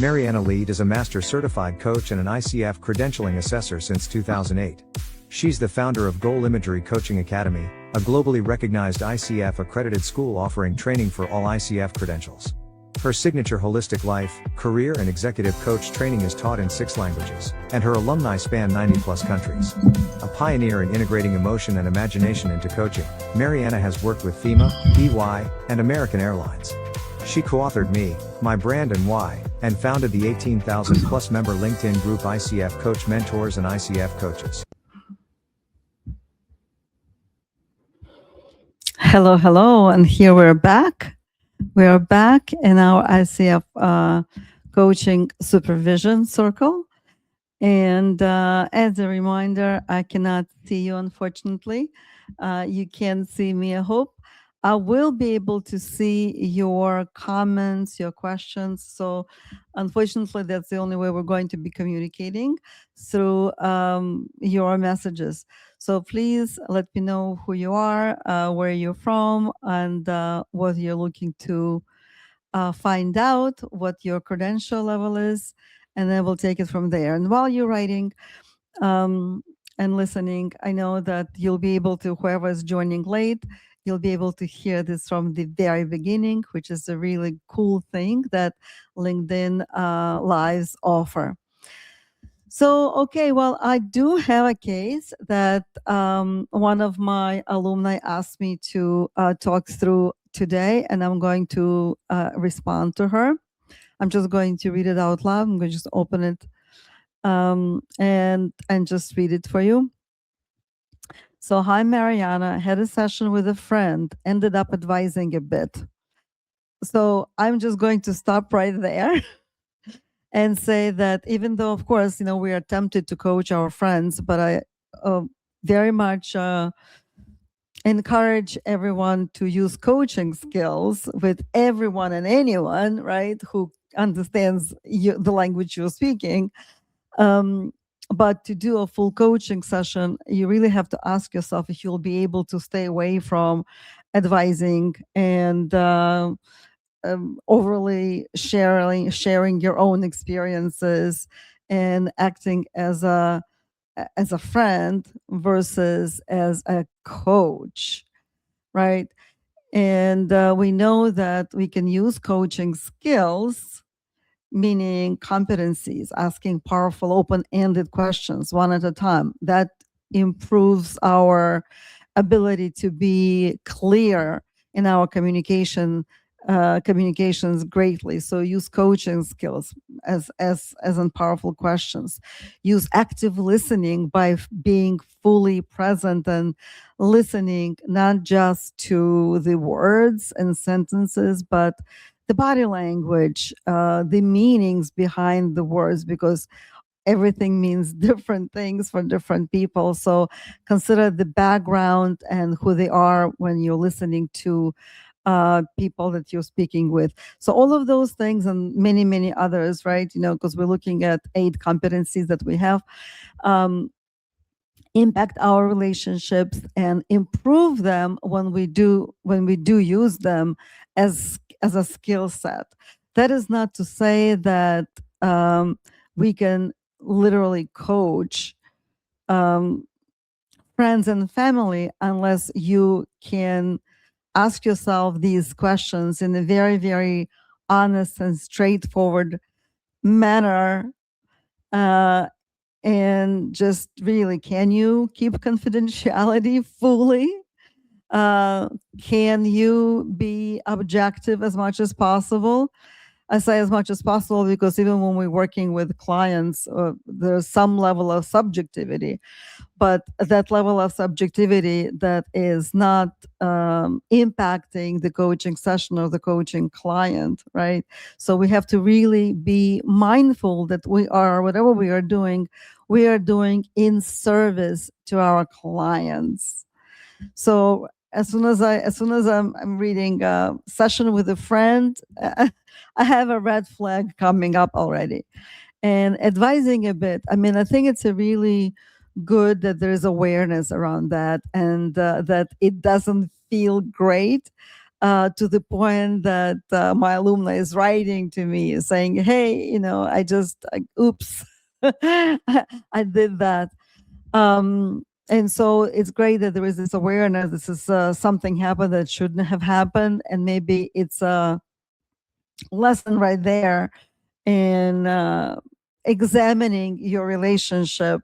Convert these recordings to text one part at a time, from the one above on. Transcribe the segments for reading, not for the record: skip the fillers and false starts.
Marianna Lead is a Master Certified Coach and an ICF Credentialing Assessor since 2008. She's the founder of Goal Imagery Coaching Academy, a globally recognized ICF accredited school offering training for all ICF credentials. Her signature holistic life, career and executive coach training is taught in 6 languages, and her alumni span 90+ countries. A pioneer in integrating emotion and imagination into coaching, Marianna has worked with FEMA, EY, and American Airlines. She co-authored Me, My Brand and Why, and founded the 18,000+ member LinkedIn group ICF Coach Mentors and ICF Coaches. Hello, hello, and here we're back. We are back in our ICF coaching supervision circle. And as a reminder, I cannot see you, unfortunately. You can see me, I hope. I will be able to see your comments, your questions. So unfortunately, that's the only way we're going to be communicating, through your messages. So please let me know who you are, where you're from, and what you're looking to find out, what your credential level is, and then we'll take it from there. And while you're writing and listening, I know that you'll be able to, whoever is joining late, you'll be able to hear this from the very beginning, which is a really cool thing that LinkedIn Lives offer. So, okay, well, I do have a case that one of my alumni asked me to talk through today, and I'm going to respond to her. I'm just going to read it out loud. I'm going to just open it and just read it for you. So, hi, Marianna. Had a session with a friend, ended up advising a bit. So I'm just going to stop right there and say that even though, of course, we are tempted to coach our friends, but I very much encourage everyone to use coaching skills with everyone and anyone, right, who understands the language you're speaking. But to do a full coaching session, you really have to ask yourself if you'll be able to stay away from advising and overly sharing your own experiences and acting as a friend versus as a coach, right? And we know that we can use coaching skills, meaning competencies, asking powerful, open-ended questions one at a time. That improves our ability to be clear in our communications greatly. So use coaching skills as in powerful questions. Use active listening by being fully present and listening not just to the words and sentences, but the body language, the meanings behind the words, because everything means different things for different people. So consider the background and who they are when you're listening to people that you're speaking with. So all of those things and many, many others, right? Because we're looking at 8 competencies that we have, impact our relationships and improve them when we do use them as a skill set. That is not to say that we can literally coach friends and family unless you can ask yourself these questions in a very, very honest and straightforward manner. And just really, can you keep confidentiality fully? Can you be objective as much as possible? I say as much as possible because even when we're working with clients, there's some level of subjectivity, but that level of subjectivity that is not impacting the coaching session or the coaching client, right? So we have to really be mindful that whatever we are doing in service to our clients. So as soon as I'm reading a session with a friend, I have a red flag coming up already. And advising a bit, I think it's a really good that there's awareness around that, and that it doesn't feel great to the point that my alumni is writing to me saying, hey, oops, I did that. And so it's great that there is this awareness. This is something happened that shouldn't have happened. And maybe it's a lesson right there in examining your relationship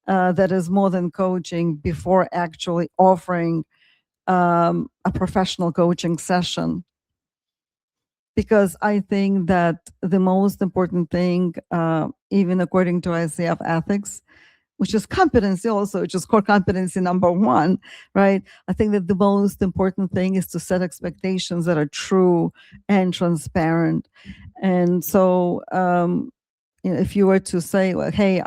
that is more than coaching before actually offering a professional coaching session. Because I think that the most important thing, even according to ICF ethics, which is competency also, which is core competency number one, right? I think that the most important thing is to set expectations that are true and transparent. And so if you were to say, well, hey,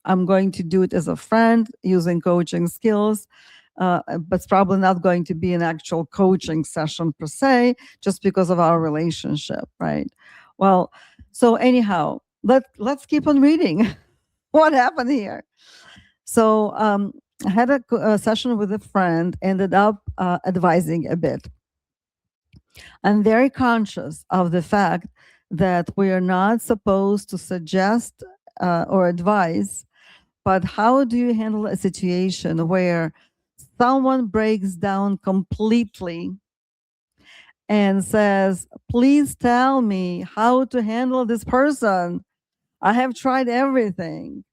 I'm going to do it as a friend using coaching skills, but it's probably not going to be an actual coaching session per se, just because of our relationship, right? Well, so anyhow, let's keep on reading. What happened here? So I had a session with a friend, ended up advising a bit. I'm very conscious of the fact that we are not supposed to suggest or advise, but how do you handle a situation where someone breaks down completely and says, please tell me how to handle this person. I have tried everything.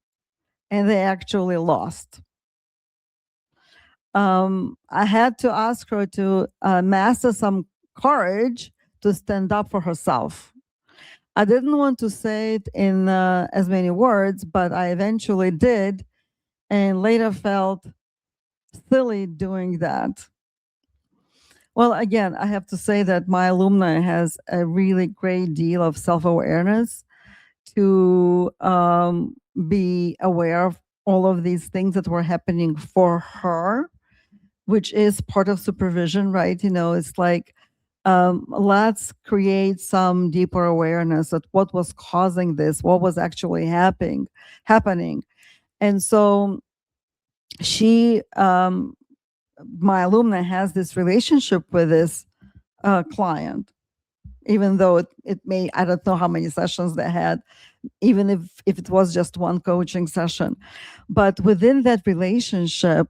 And they actually lost. I had to ask her to master some courage to stand up for herself. I didn't want to say it in as many words, but I eventually did, and later felt silly doing that. Well, again, I have to say that my alumni has a really great deal of self-awareness to be aware of all of these things that were happening for her, which is part of supervision, right? It's like, let's create some deeper awareness of what was causing this, what was actually happening. And so she, my alumna, has this relationship with this client, even though it may, I don't know how many sessions they had, even if it was just one coaching session. But within that relationship,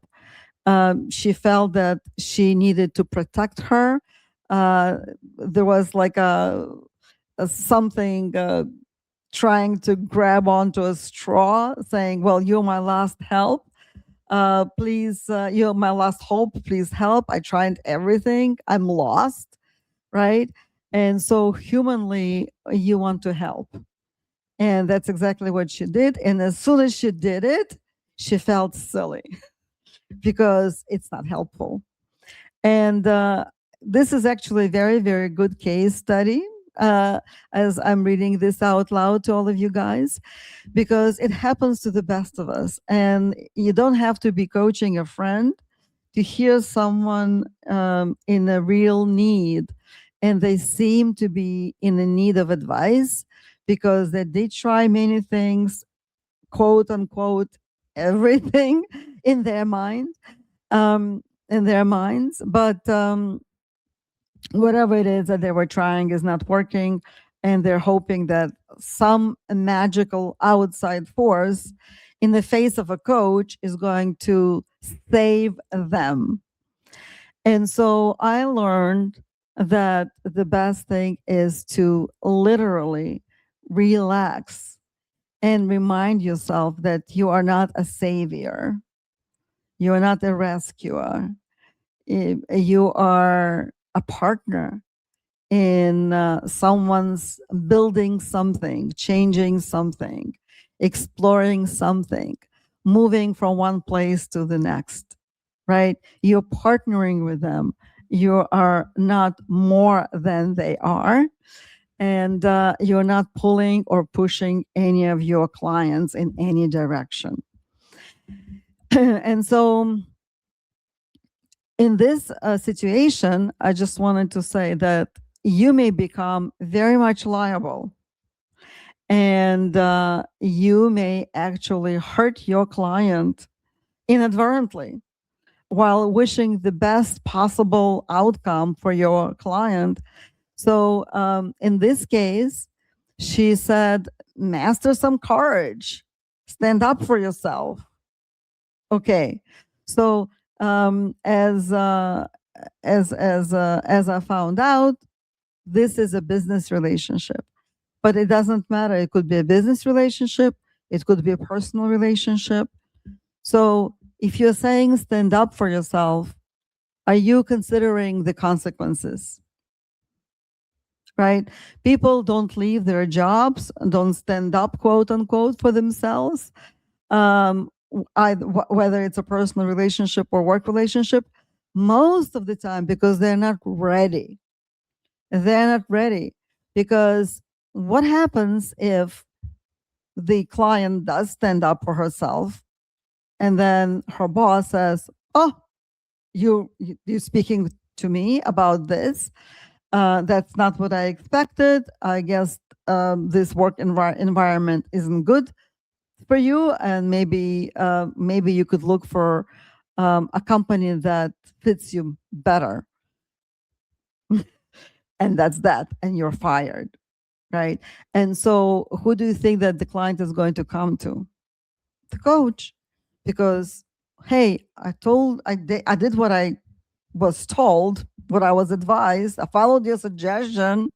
she felt that she needed to protect her. There was like a something trying to grab onto a straw, saying, well, you're my last help. Please, you're my last hope. Please help. I tried everything. I'm lost, right? And so humanly, you want to help. And that's exactly what she did. And as soon as she did it, she felt silly because it's not helpful. And this is actually a very, very good case study as I'm reading this out loud to all of you guys, because it happens to the best of us. And you don't have to be coaching a friend to hear someone in a real need, and they seem to be in a need of advice because they did try many things, quote unquote, everything in their mind. In their minds, but whatever it is that they were trying is not working, and they're hoping that some magical outside force in the face of a coach is going to save them. And so I learned that the best thing is to literally relax and remind yourself that you are not a savior. You are not a rescuer. You are a partner in someone's building something, changing something, exploring something, moving from one place to the next, right? You're partnering with them. You are not more than they are. And you're not pulling or pushing any of your clients in any direction. And so in this situation, I just wanted to say that you may become very much liable, and you may actually hurt your client inadvertently while wishing the best possible outcome for your client. So in this case, she said, master some courage, stand up for yourself. Okay. So as I found out, this is a business relationship, but it doesn't matter. It could be a business relationship. It could be a personal relationship. So if you're saying stand up for yourself, are you considering the consequences? Right? People don't leave their jobs, don't stand up, quote unquote, for themselves. Whether it's a personal relationship or work relationship, most of the time because they're not ready. They're not ready because what happens if the client does stand up for herself and then her boss says, oh, you're speaking to me about this? That's not what I expected. I guess this work environment isn't good for you, and maybe you could look for a company that fits you better. And that's that, and you're fired, right? And so who do you think that the client is going to come to? The coach. Because, hey, I did what I was told, what I was advised. I followed your suggestion,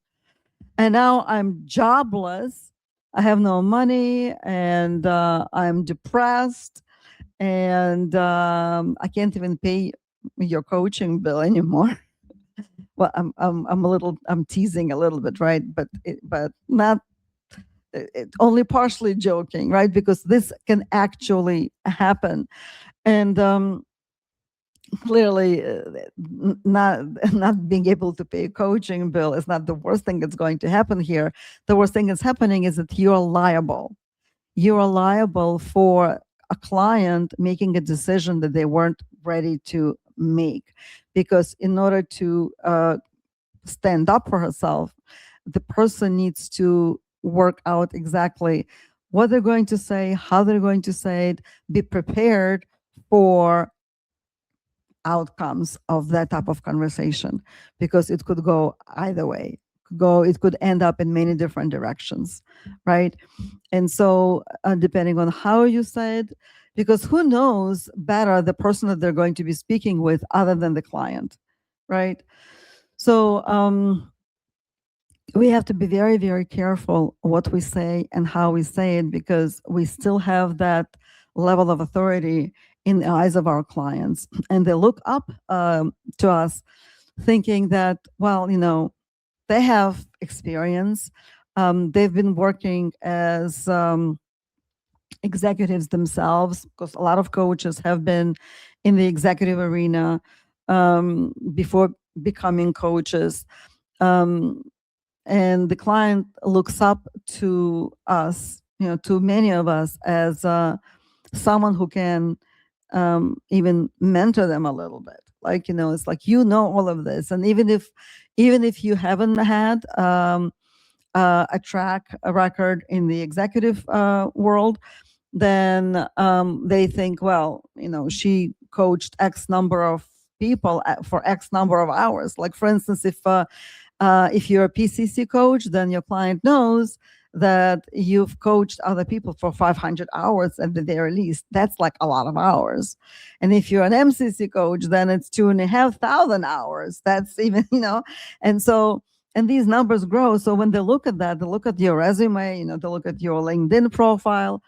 and now I'm jobless. I have no money, and I'm depressed, and I can't even pay your coaching bill anymore. Well, I'm teasing a little bit, right? But not only partially joking, right? Because this can actually happen, and clearly not being able to pay a coaching bill is not the worst thing that's going to happen here. The worst thing that's happening is that you're liable. You are liable for a client making a decision that they weren't ready to make, because in order to stand up for herself, the person needs to work out exactly what they're going to say, how they're going to say it, be prepared for outcomes of that type of conversation, because it could go either way. It could end up in many different directions, right? And so depending on how you say it, because who knows better the person that they're going to be speaking with other than the client, right? So we have to be very, very careful what we say and how we say it, because we still have that level of authority in the eyes of our clients. And they look up to us thinking that, well, they have experience. They've been working as executives themselves, because a lot of coaches have been in the executive arena before becoming coaches. And the client looks up to us, to many of us, as someone who can even mentor them a little bit. Like, it's like, all of this. And even if you haven't had a record in the executive world, then they think, well, she coached X number of people for X number of hours. Like, for instance, if you're a PCC coach, then your client knows that you've coached other people for 500 hours at the very least. That's like a lot of hours. And if you're an MCC coach, then it's 2,500 hours. That's even, and so, and these numbers grow. So when they look at that, they look at your resume, they look at your LinkedIn profile,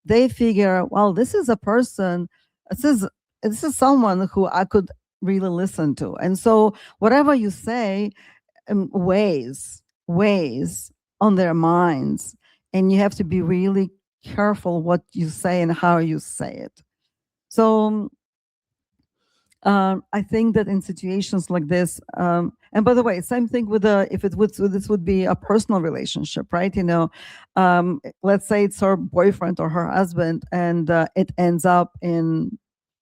they figure, well, this is a person, this is someone who I could really listen to. And so whatever you say weighs on their minds, and you have to be really careful what you say and how you say it. So I think that in situations like this, and by the way, same thing with this would be a personal relationship, right? Let's say it's her boyfriend or her husband, and it ends up in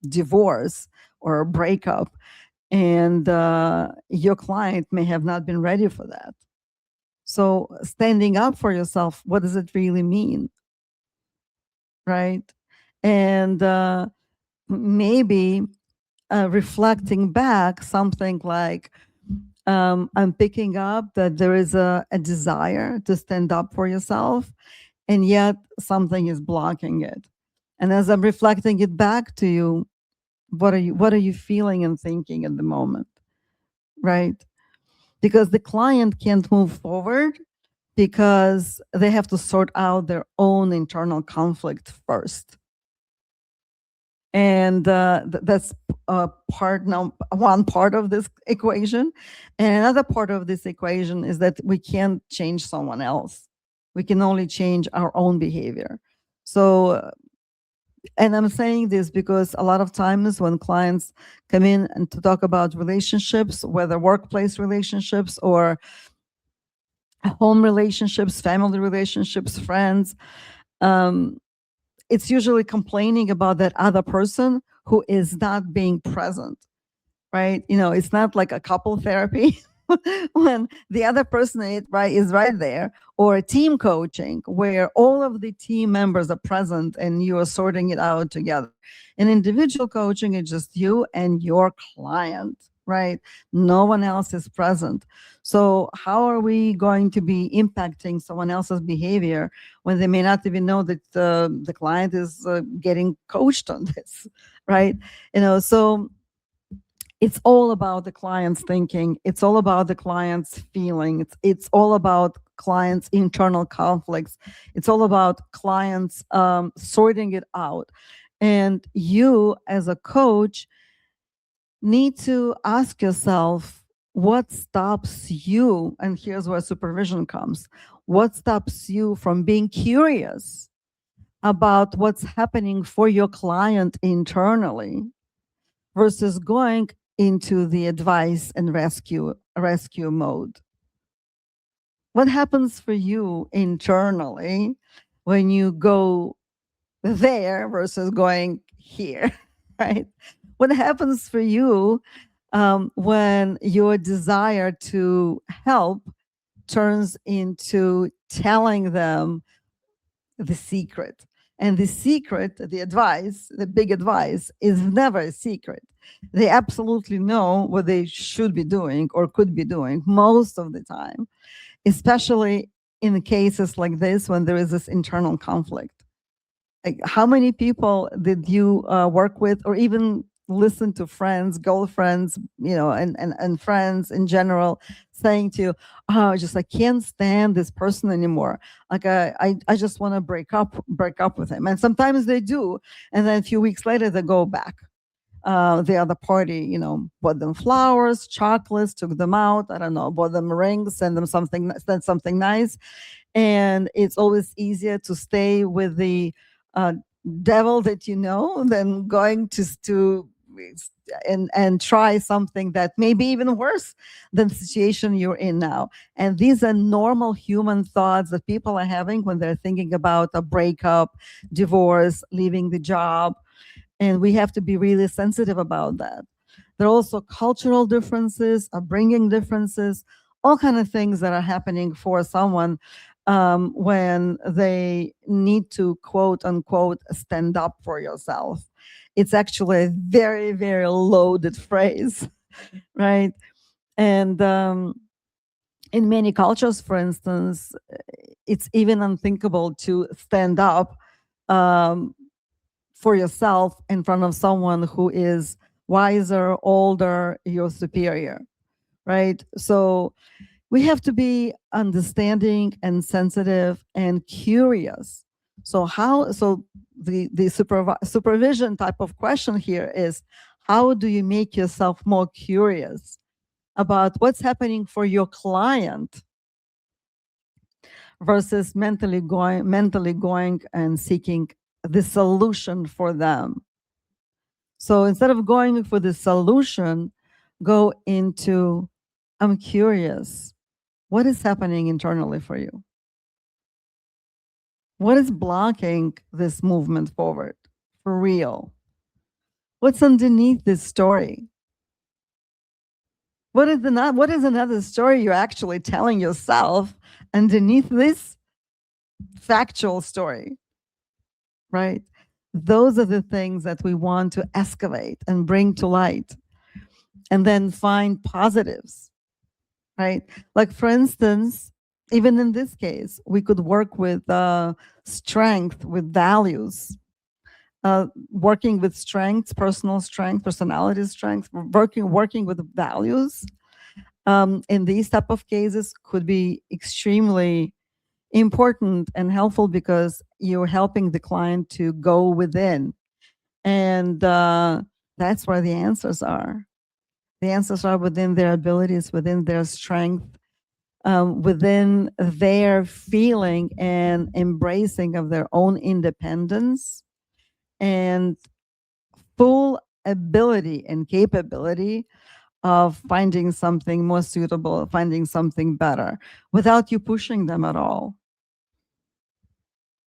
divorce or a breakup, and your client may have not been ready for that. So standing up for yourself, what does it really mean, right? And maybe reflecting back something like, I'm picking up that there is a desire to stand up for yourself, and yet something is blocking it. And as I'm reflecting it back to you, what are you feeling and thinking at the moment, right? Because the client can't move forward because they have to sort out their own internal conflict first. And that's one part of this equation. And another part of this equation is that we can't change someone else. We can only change our own behavior. So, and I'm saying this because a lot of times when clients come in and to talk about relationships, whether workplace relationships or home relationships, family relationships, friends, it's usually complaining about that other person who is not being present, right? It's not like a couple therapy when the other person is right there, or team coaching where all of the team members are present and you are sorting it out together. In individual coaching, it's just you and your client, right? No one else is present. So how are we going to be impacting someone else's behavior when they may not even know that the client is getting coached on this, right? So it's all about the client's thinking. It's all about the client's feelings. It's all about clients' internal conflicts. It's all about clients sorting it out. And you, as a coach, need to ask yourself, what stops you? And here's where supervision comes. What stops you from being curious about what's happening for your client internally versus going into the advice and rescue mode? What happens for you internally when you go there versus going here, right? What happens for you when your desire to help turns into telling them the secret? And the secret, the advice, the big advice, is never a secret. They absolutely know what they should be doing or could be doing most of the time, especially in cases like this when there is this internal conflict. Like, how many people did you work with, or even listen to friends, girlfriends, and friends in general saying to you, oh, I can't stand this person anymore. Like I just want to break up with him. And sometimes they do. And then a few weeks later they go back. The other party, bought them flowers, chocolates, took them out, I don't know, bought them rings, send something nice. And it's always easier to stay with the devil that than going to and try something that may be even worse than the situation you're in now. And these are normal human thoughts that people are having when they're thinking about a breakup, divorce, leaving the job. And we have to be really sensitive about that. There are also cultural differences, upbringing differences, all kind of things that are happening for someone when they need to, quote unquote, stand up for yourself. It's actually a very, very loaded phrase, right? And in many cultures, for instance, it's even unthinkable to stand up for yourself in front of someone who is wiser, older, your superior, right? So we have to be understanding and sensitive and curious. So the supervision type of question here is, how do you make yourself more curious about what's happening for your client versus mentally going and seeking the solution for them? So instead of going for the solution, go into, I'm curious. What is happening internally for you? What is blocking this movement forward for real? What's underneath this story? What is another story you're actually telling yourself underneath this factual story, right? Those are the things that we want to escalate and bring to light, and then find positives, right? Like, for instance, even in this case, we could work with strength, with values, working with strengths, personal strength, personality strength, working with values. In these type of cases could be extremely important and helpful because you're helping the client to go within. And that's where the answers are. The answers are within their abilities, within their strength, within their feeling and embracing of their own independence and full ability and capability of finding something more suitable, finding something better without you pushing them at all.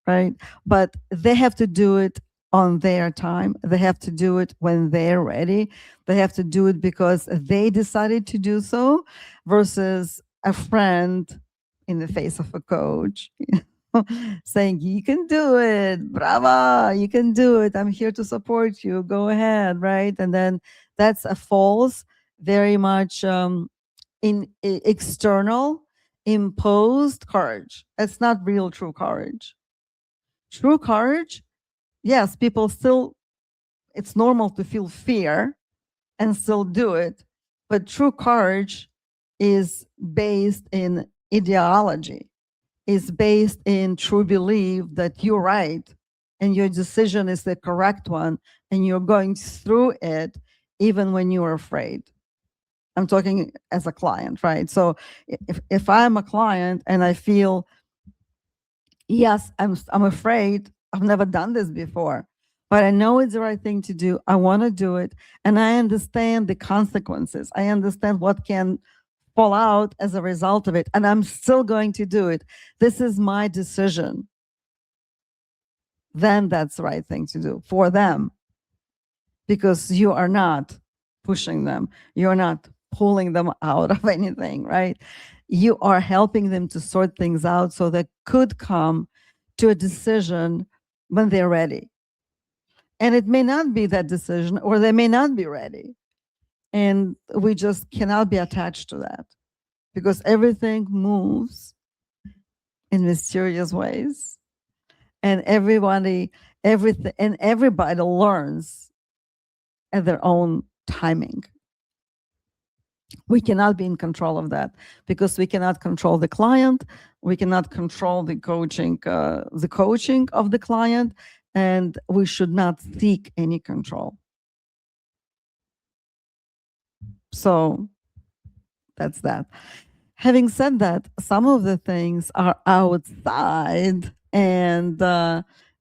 Right? But they have to do it on their time. They have to do it when they're ready. They have to do it because they decided to do so versus a friend in the face of a coach saying, you can do it, brava, you can do it, I'm here to support you, go ahead, right? And then that's a false, very much external, imposed courage. That's not real true courage. True courage, yes, people still, it's normal to feel fear and still do it, but true courage is based in ideology, is based in true belief that you're right and your decision is the correct one and you're going through it even when you're afraid. I'm talking as a client, right? So if I'm a client and I feel, yes, I'm afraid, I've never done this before, but I know it's the right thing to do. I want to do it. And I understand the consequences. I understand what can fall out as a result of it. And I'm still going to do it. This is my decision. Then that's the right thing to do for them. Because you are not pushing them. You're not pulling them out of anything, right? You are helping them to sort things out so they could come to a decision when they're ready. And it may not be that decision, or they may not be ready. And we just cannot be attached to that because everything moves in mysterious ways. And everybody learns at their own timing. We cannot be in control of that because we cannot control the client. We cannot control the coaching of the client, and we should not seek any control. So that's that. Having said that, some of the things are outside, and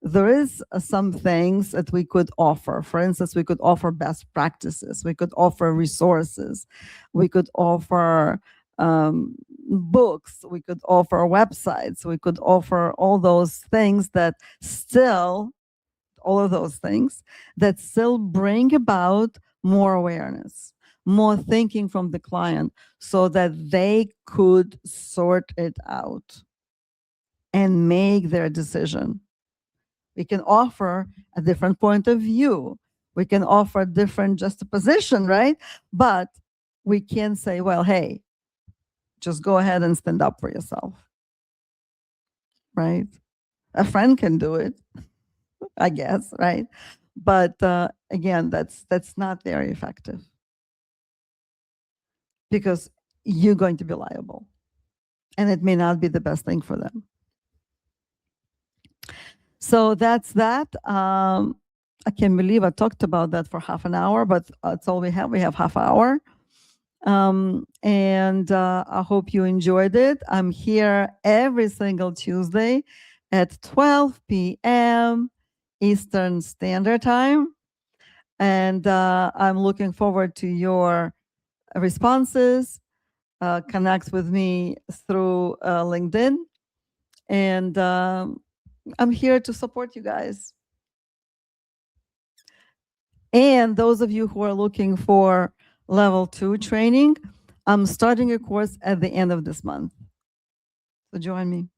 there is some things that we could offer. For instance, we could offer best practices. We could offer resources. We could offer books. We could offer websites. We could offer all those things that still, all of those things that still bring about more awareness, more thinking from the client so that they could sort it out and make their decision. We can offer a different point of view. We can offer different juxtaposition, right? But we can say, well, hey, just go ahead and stand up for yourself, right? A friend can do it, I guess, right? But again, that's not very effective because you're going to be liable and it may not be the best thing for them. So that's that. I can't believe I talked about that for half an hour, but that's all we have. We have half hour. And I hope you enjoyed it. I'm here every single Tuesday at 12 p.m. Eastern Standard Time. And I'm looking forward to your responses. Connect with me through LinkedIn. And I'm here to support you guys. And those of you who are looking for level 2 training, I'm starting a course at the end of this month. So join me.